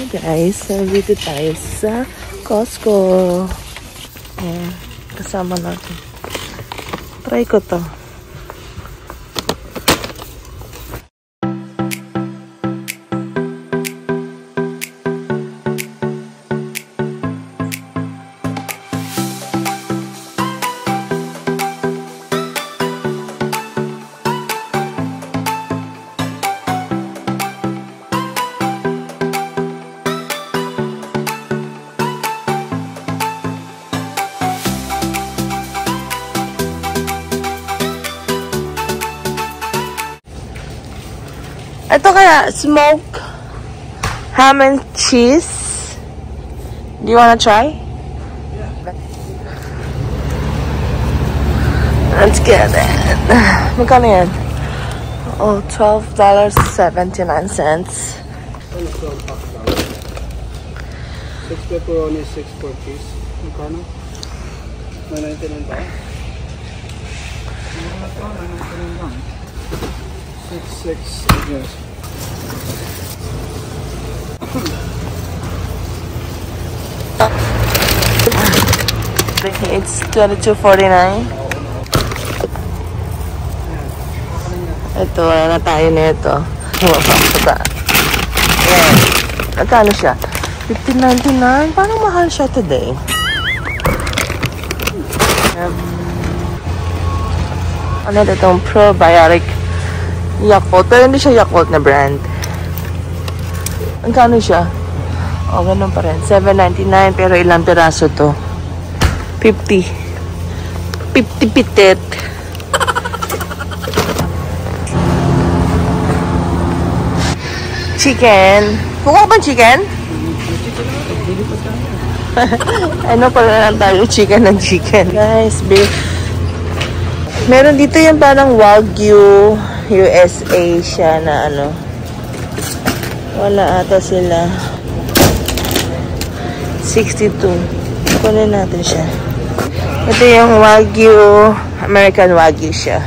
Guys, dito tayo sa Costco. Ayan, kasama natin. Try ko to. Ito kaya, smoked ham and cheese. Do you wanna try? Yeah. Let's get it. Magkano yan? Oh, $12.79. 6 pepperoni, 6 per piece. Magkano? $9.99 ba? $9.99 6, yes. It's $22.49. Ito, wala na tayo nito. Ayan. Magkano siya? $15.99. Parang mahal siya today. Ano itong probiotic Yakult. Pero hindi siya Yakult na brand. Magkano siya? O, ganun pa rin. $7.99. Pero ilang piraso to? 50. 50 pitet. Chicken. Kukuha ba chicken? Ano pala lang tayo? Chicken and chicken. Guys, beef. Meron dito yung parang Wagyu USA siya na ano. Wala ata sila. 62. Kunin natin siya. Ito yung Wagyu, American Wagyu siya.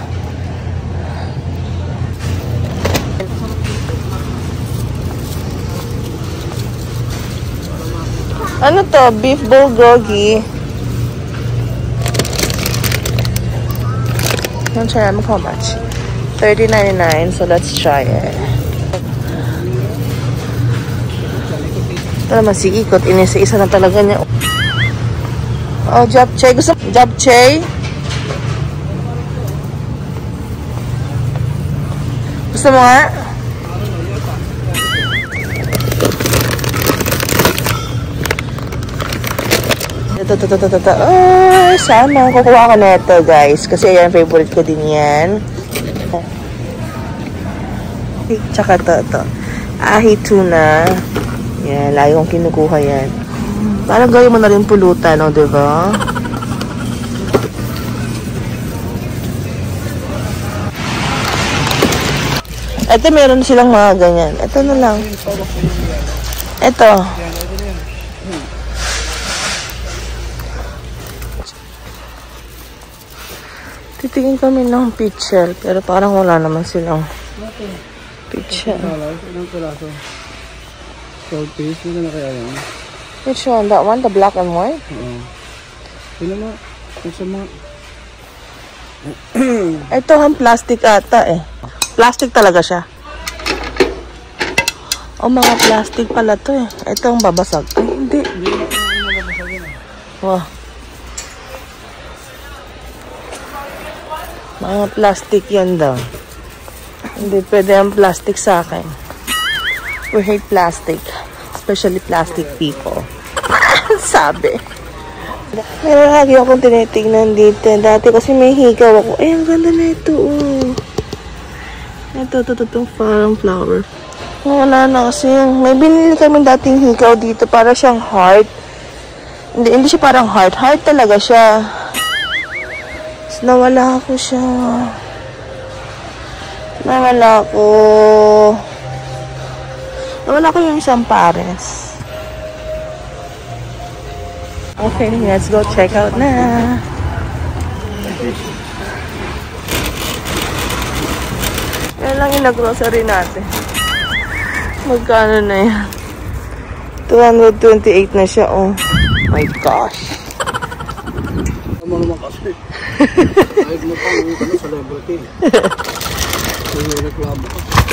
Ano to? Beef bulgogi. Let's try them. How much? $30.99. So let's try it. Ito naman si Ikot. Inisa-isa na talaga niya. Oh, japchae. Gusto mo? Japchae? Gusto mo nga? Ito. Oh, sana. Kukuha ko na ito, guys. Kasi yan, favorite ko din yan. Tsaka ito. Ahi tuna. Yan, lagi kong kinukuha yan. Parang gawin mo na rin pulutan, no? Diba? Ito, meron silang mga ganyan. Ito na lang. Ito. Titingin kami ng pitchel, pero parang wala naman silang pitchel. Ilang piraso? 12 piece? Ano na kaya yan? Which one? That one? The black and white? Oo. Sino mo? Gusto mo? Ito ang plastic ata eh. Plastic talaga siya. Oh, mga plastic pala to eh. Ito ang babasag. Ay, hindi. Wow. Mga plastic yan daw. Hindi pwede ang plastic sa akin. We hate plastic. Especially plastic people. Sabi. Meron lagi akong tinitignan dito. Dati kasi may hikaw ako. Ay, ang ganda na ito. Oh. Ito, itong farm flower. Wala na kasi. May binili kami dating hikaw dito. Para siyang heart. Hindi siya parang heart. Heart talaga siya. Nawala ako siya. Nawala ko yung isang pares. Okay, let's go check out na. Yan lang yung nag-grocery natin. Magkano na yan? 228 na siya, oh. My gosh. Tama naman kasi. Kahit mo pa, sa celebrity. May reklamo ka.